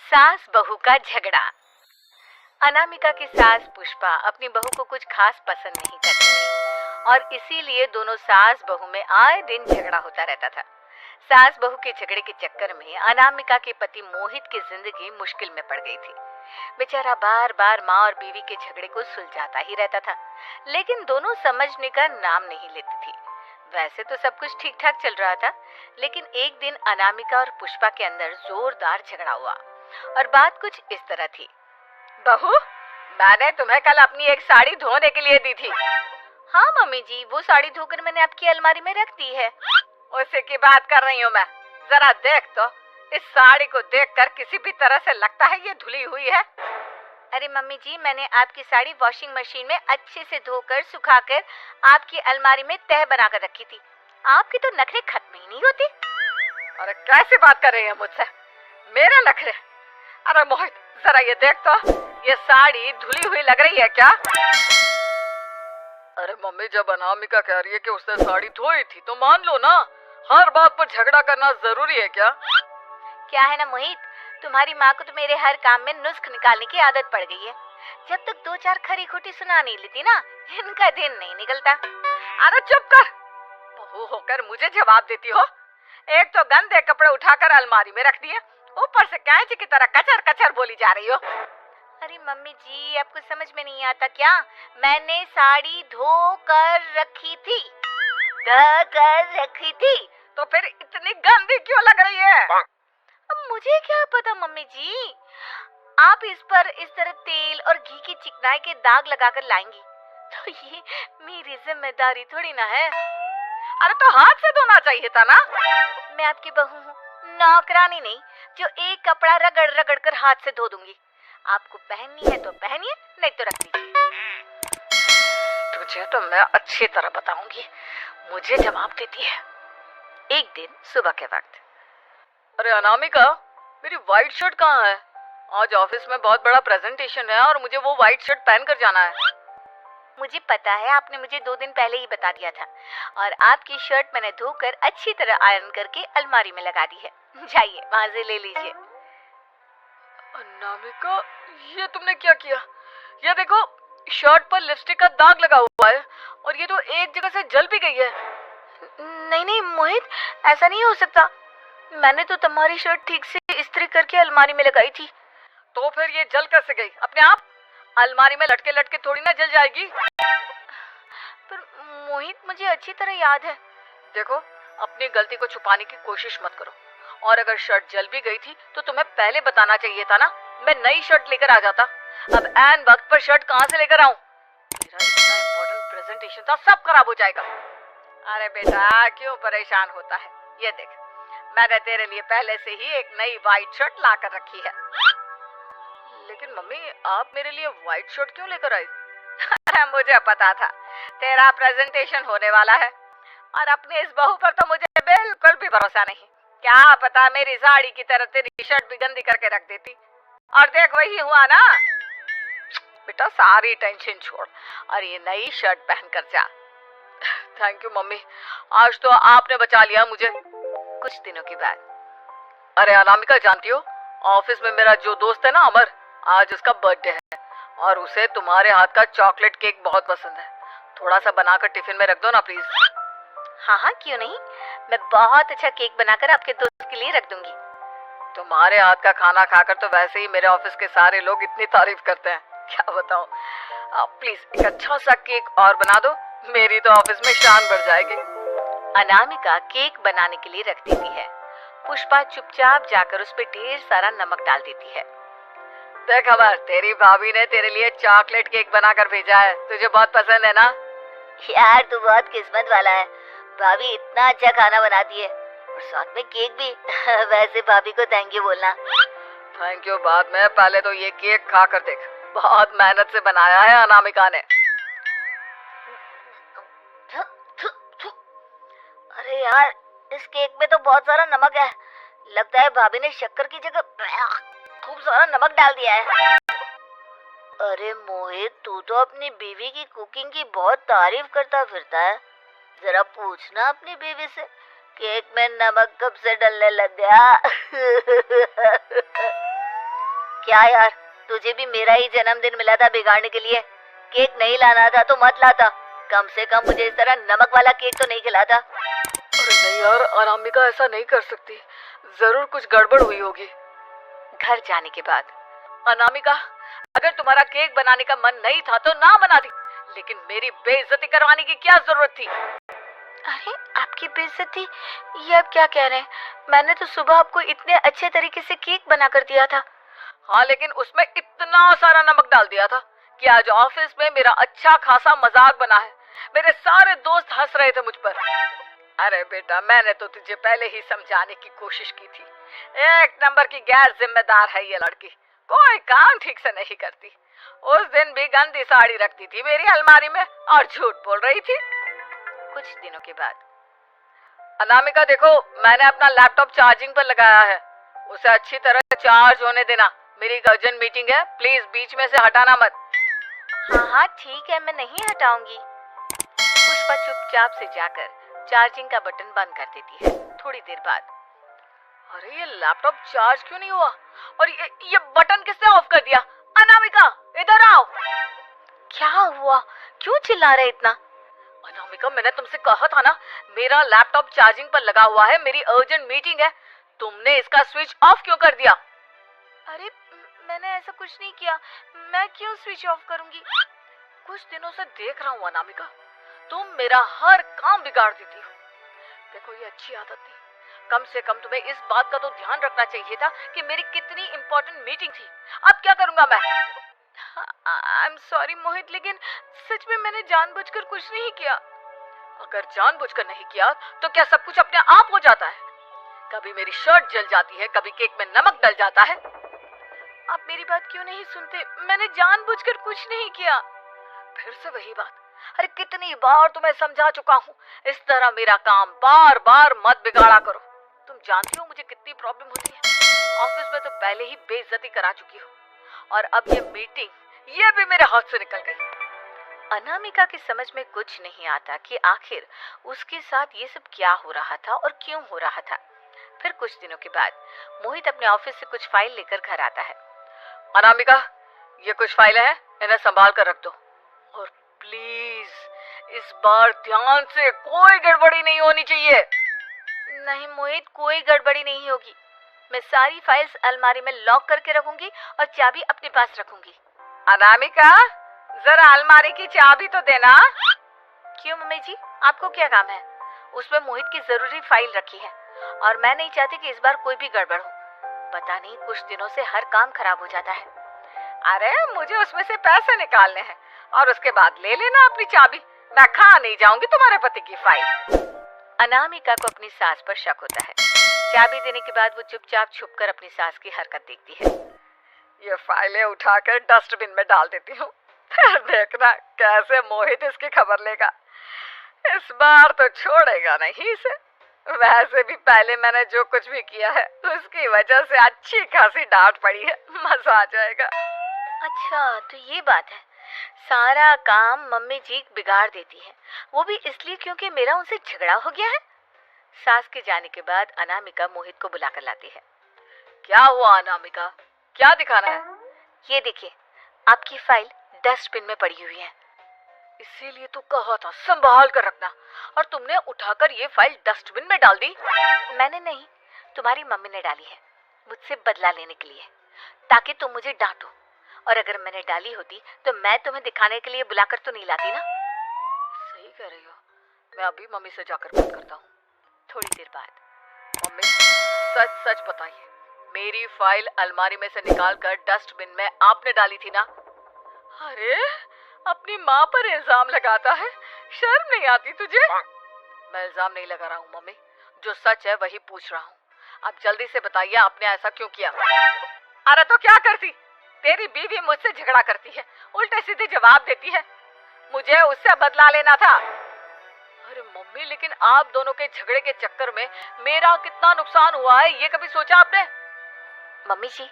सास बहू का झगड़ा। अनामिका की सास पुष्पा अपनी बहू को कुछ खास पसंद नहीं करती थी और इसीलिए दोनों सास बहू में आए दिन झगड़ा होता रहता था। सास बहू के झगड़े के चक्कर में अनामिका के पति मोहित की जिंदगी मुश्किल में पड़ गई थी। बेचारा बार बार माँ और बीवी के झगड़े को सुलझाता ही रहता था, लेकिन दोनों समझने का नाम नहीं लेती थी। वैसे तो सब कुछ ठीक ठाक चल रहा था, लेकिन एक दिन अनामिका और पुष्पा के अंदर जोरदार झगड़ा हुआ और बात कुछ इस तरह थी। बहू, मैंने तुम्हें कल अपनी एक साड़ी धोने के लिए दी थी। हाँ मम्मी जी, वो साड़ी धोकर मैंने आपकी अलमारी में रख दी है। उसी की बात कर रही हूँ मैं। जरा देख तो, इस साड़ी को देखकर किसी भी तरह से लगता है ये धुली हुई है। अरे मम्मी जी, मैंने आपकी साड़ी वॉशिंग मशीन में अच्छे से धोकर सुखाकर आपकी अलमारी में तह बनाकर रखी थी। आपके तो नखरे खत्म ही नहीं होते। अरे कैसी बात कर रही है मुझसे? मेरे नखरे? अरे मोहित, जरा ये देख तो, ये साड़ी धुली हुई लग रही है क्या? अरे मम्मी, जब अनामिका कह रही है कि उसने साड़ी धोई थी तो मान लो ना। हर बात पर झगड़ा करना जरूरी है क्या? क्या है ना मोहित, तुम्हारी माँ को तो मेरे हर काम में नुस्ख निकालने की आदत पड़ गई है। जब तक दो चार खरी खोटी सुना नहीं लेती ना, इनका दिन नहीं निकलता। अरे चुप कर, बहू होकर मुझे जवाब देती हो। एक तो गंदे कपड़े उठाकर अलमारी में रख दिए, ऊपर से कैंची की तरह कचर कचर बोली जा रही हो। अरे मम्मी जी, आपको समझ में नहीं आता क्या? मैंने साड़ी धो कर रखी थी। तो फिर इतनी गंदी क्यों लग रही है? अब मुझे क्या पता मम्मी जी, आप इस पर इस तरह तेल और घी की चिकनाई के दाग लगाकर लाएंगी तो ये मेरी जिम्मेदारी थोड़ी ना है। अरे तो हाथ से धोना चाहिए था ना। मैं आपकी बहू हूँ, नौकरानी नहीं जो एक कपड़ा रगड़ रगड़ कर हाथ से धो दूंगी। आपको पहननी है तो पहनिए, नहीं तो रख दीजिए। तुझे तो मैं अच्छी तरह बताऊंगी, मुझे जवाब देती है। एक दिन सुबह के वक्त। अरे अनामिका, मेरी व्हाइट शर्ट कहाँ है? आज ऑफिस में बहुत बड़ा प्रेजेंटेशन है और मुझे वो व्हाइट शर्ट पहन कर जाना है। मुझे पता है, आपने मुझे 2 दिन पहले ही बता दिया था और आपकी शर्ट मैंने धोकर अच्छी तरह आयरन करके अलमारी में लगा दी है। जाइए वहां से ले लीजिए। अनामिका, ये तुमने क्या किया? ये देखो, शर्ट पर लिपस्टिक का दाग लगा हुआ है और ये तो एक जगह से जल भी गई है। नहीं नहीं मोहित, ऐसा नहीं हो सकता। मैंने तो तुम्हारी शर्ट ठीक से इस्त्री करके अलमारी में लगाई थी। तो फिर ये जल कैसे गई अपने आप? अलमारी में लटके लटके थोड़ी ना जल जाएगी। पर मोहित, मुझे अच्छी तरह याद है। देखो, अपनी गलती को छुपाने की कोशिश मत करो। और अगर शर्ट जल भी गई थी तो तुम्हें पहले बताना चाहिए था ना, मैं नई शर्ट लेकर आ जाता। अब ऐन वक्त पर शर्ट कहाँ से लेकर आऊं? मेरा इतना इम्पोर्टेंट प्रेजेंटेशन था, सब खराब हो जाएगा। अरे बेटा, क्यों परेशान होता है? ये देख, मैंने तेरे लिए पहले से ही एक नई व्हाइट शर्ट ला कर रखी है। लेकिन मम्मी, आप मेरे लिए व्हाइट शर्ट क्यों लेकर आई? अरे मुझे पता था तेरा प्रेजेंटेशन होने वाला है और अपनी इस बहू पर तो मुझे बिल्कुल भी भरोसा नहीं। क्या पता मेरी साड़ी की तरह तेरी शर्ट भी गंदी करके रख देती। और देख, वही हुआ ना। बेटा, सारी टेंशन छोड़ और ये नई शर्ट पहन कर जा। थैंक यू मम्मी, आज तो आपने बचा लिया मुझे। कुछ दिनों के बाद। अरे अनामिका, जानती हो, ऑफिस में मेरा जो दोस्त है ना अमर, आज उसका बर्थडे है और उसे तुम्हारे हाथ का चॉकलेट केक बहुत पसंद है। थोड़ा सा बनाकर टिफिन में रख दो ना प्लीज। हाँ हाँ, क्यों नहीं, मैं बहुत अच्छा केक बनाकर आपके दोस्त के लिए रख दूंगी। तुम्हारे हाथ का खाना खाकर तो वैसे ही मेरे ऑफिस के सारे लोग इतनी तारीफ करते हैं, क्या बताऊं। आप प्लीज एक अच्छा सा केक और बना दो, मेरी तो ऑफिस में शान बढ़ जाएगी। अनामिका केक बनाने के लिए रख देती है। पुष्पा चुपचाप जाकर उस पर ढेर सारा नमक डाल देती है। देख अमर, तेरी भाभी ने तेरे लिए चॉकलेट केक बनाकर भेजा है, तुझे बहुत पसंद है ना? यार, तू बहुत किस्मत वाला है, भाभी इतना अच्छा खाना बनाती है और साथ में केक भी। वैसे भाभी को थैंक यू बोलना। थैंक यू बाद में, पहले तो ये केक खा कर देख, बहुत मेहनत से बनाया है अनामिका ने। अरे यार, इस केक में तो बहुत सारा नमक है, लगता है भाभी ने शक्कर की जगह खूब सारा नमक डाल दिया है। अरे मोहित, तू तो अपनी बीवी की कुकिंग की बहुत तारीफ करता फिरता है, जरा पूछना अपनी बीवी से केक में नमक कब से डलने लग गया। क्या यार, तुझे भी मेरा ही जन्मदिन मिला था बिगाड़ने के लिए? केक नहीं लाना था तो मत लाता, कम से कम मुझे इस तरह नमक वाला केक तो नहीं खिलाता। अरे नहीं यार, अनामिका ऐसा नहीं कर सकती, जरूर कुछ गड़बड़ हुई होगी। घर जाने के बाद, अनामिका, अगर तुम्हारा केक बनाने का मन नहीं था तो ना बनाती, लेकिन मेरी बेइज्जती करवाने की क्या जरूरत थी? अरे आपकी बेइज्जती, ये आप क्या कह रहे हैं? मैंने तो सुबह आपको इतने अच्छे तरीके से केक बना कर दिया था। हाँ, लेकिन उसमें इतना सारा नमक डाल दिया था कि आज ऑफिस में मेरा अच्छा खासा मजाक बना है। मेरे सारे दोस्त हंस रहे थे मुझ पर। अरे बेटा, मैंने तो तुझे पहले ही समझाने की कोशिश की थी। एक नंबर की गैर जिम्मेदार है ये लड़की, कोई काम ठीक से नहीं करती। उस दिन भी गंदी साड़ी रखती थी मेरी अलमारी में और झूठ बोल रही थी। कुछ दिनों के बाद, अनामिका देखो, मैंने अपना लैपटॉप चार्जिंग पर लगाया है, उसे अच्छी तरह चार्ज होने देना। मेरी अर्जेंट मीटिंग है, प्लीज बीच में से हटाना मत। हाँ हाँ ठीक है, मैं नहीं हटाऊंगी। पुष्पा चुपचाप से जाकर चार्जिंग का बटन बंद कर देती है। थोड़ी देर बाद, अरे ये लैपटॉप चार्ज क्यों नहीं हुआ? और ये बटन किसने ऑफ कर दिया? अनामिका, इधर आओ। क्या हुआ? क्यों चिल्ला रहे इतना? अनामिका, मैंने तुमसे कहा था ना, मेरा लैपटॉप चार्जिंग पर लगा हुआ है, मेरी अर्जेंट मीटिंग है। तुमने इसका स्विच ऑफ क्यों कर दिया? अरे मैंने ऐसा कुछ नहीं किया, मैं क्यों स्विच ऑफ करूंगी? कुछ दिनों से देख रहा हूँ अनामिका, तुम मेरा हर काम बिगाड़ देती हो। देखो, ये अच्छी आदत नहीं। कम से कम तुम्हें इस बात का तो ध्यान रखना चाहिए था कि मेरी कितनी इंपॉर्टेंट मीटिंग थी। अब क्या करूंगा मैं? आई एम सॉरी मोहित, लेकिन सच में मैंने जानबूझकर कुछ नहीं किया। अगर जानबूझकर नहीं किया तो क्या सब कुछ अपने आप हो जाता है? कभी मेरी शर्ट जल जाती है, कभी केक में नमक डल जाता है। आप मेरी बात क्यों नहीं सुनते? मैंने जानबूझकर कुछ नहीं किया। फिर से वही बात। अरे कितनी बार तुम्हें समझा चुका हूँ, इस तरह मेरा काम बार बार मत बिगाड़ा करो। तुम जानती हो मुझे कितनी प्रॉब्लम होती है। ऑफिस में तो पहले ही बेइज्जती करा चुकी हो, और अब ये मीटिंग, ये भी मेरे हाथ से निकल गई। अनामिका की समझ में कुछ नहीं आता कि आखिर उसके साथ ये सब क्या हो रहा था और क्यों हो रहा था। फिर कुछ दिनों के बाद मोहित अपने ऑफिस से कुछ फाइल लेकर घर आता है। अनामिका, ये कुछ फाइलें हैं, इन्हें संभाल कर रख दो। और प्लीज इस बार ध्यान से, कोई गड़बड़ी नहीं होनी चाहिए। नहीं मोहित, कोई गड़बड़ी नहीं होगी। मैं सारी फाइल्स अलमारी में लॉक करके रखूंगी और चाबी अपने पास रखूंगी। अनामिका, जरा अलमारी की चाबी तो देना। क्यों मम्मी जी, आपको क्या काम है? उसमें मोहित की जरूरी फाइल रखी है और मैं नहीं चाहती कि इस बार कोई भी गड़बड़ हो। पता नहीं, कुछ दिनों से हर काम खराब हो जाता है। अरे मुझे उसमें से पैसे निकालने हैं और उसके बाद ले लेना अपनी चाबी। मैं खा नहीं जाऊंगी तुम्हारे पति की फाइल। अनामिका को अपनी सास पर शक होता है। चाबी देने के बाद वो चुपचाप छुपकर अपनी सास की हरकत देखती है। ये फाइलें उठाकर डस्टबिन में डाल देती हूँ, फिर देखना कैसे मोहित इसकी खबर लेगा। इस बार तो छोड़ेगा नहीं इसे। वैसे भी पहले मैंने जो कुछ भी किया है उसकी वजह से अच्छी खासी डांट पड़ी है, मजा आ जाएगा। अच्छा तो ये बात है, सारा काम मम्मी जी बिगाड़ देती है, वो भी इसलिए क्योंकि मेरा उनसे झगड़ा हो गया है। सास के जाने के बाद अनामिका मोहित को बुलाकर लाती है। क्या हुआ अनामिका, क्या दिखाना है? ये देखिए, आपकी फाइल डस्टबिन में पड़ी हुई है। इसीलिए तो कहा था संभाल कर रखना, और तुमने उठाकर ये फाइल डस्टबिन में डाल दी। मैंने नहीं, तुम्हारी मम्मी ने डाली है, मुझसे बदला लेने के लिए, ताकि तुम मुझे डांटो। और अगर मैंने डाली होती तो मैं तुम्हें दिखाने के लिए बुलाकर तो नहीं लाती ना। सही कह रही हो, मैं अभी मम्मी से जाकर बात करता हूँ। थोड़ी देर बाद, मम्मी सच सच बताइए, मेरी फाइल अलमारी में से निकालकर डस्टबिन में आपने डाली थी ना? अरे अपनी माँ पर इल्जाम लगाता है, शर्म नहीं आती तुझे? मैं इल्जाम नहीं लगा रहा हूँ मम्मी, जो सच है वही पूछ रहा हूँ। आप जल्दी से बताइए आपने ऐसा क्यों किया? अरे तो क्या करती, तेरी बीवी मुझसे झगड़ा करती है, उल्टे सीधे जवाब देती है, मुझे उससे बदला लेना था। अरे मम्मी, लेकिन आप दोनों के झगड़े के चक्कर में मेरा कितना नुकसान हुआ है, ये कभी सोचा आपने? मम्मी जी,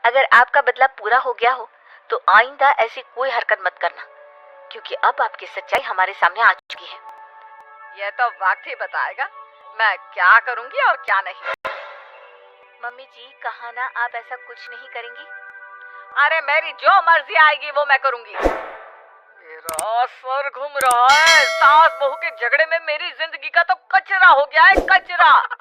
अगर आपका बदला पूरा हो गया हो तो आइंदा ऐसी कोई हरकत मत करना, क्योंकि अब आपकी सच्चाई हमारे सामने आ चुकी है। यह तो वक्त ही बताएगा मैं क्या करूंगी और क्या नहीं। मम्मी जी, कहा ना आप ऐसा कुछ नहीं करेंगी। अरे मेरी जो मर्जी आएगी वो मैं करूंगी। मेरा सर घूम रहा है। सास बहू के झगड़े में मेरी जिंदगी का तो कचरा हो गया है, कचरा।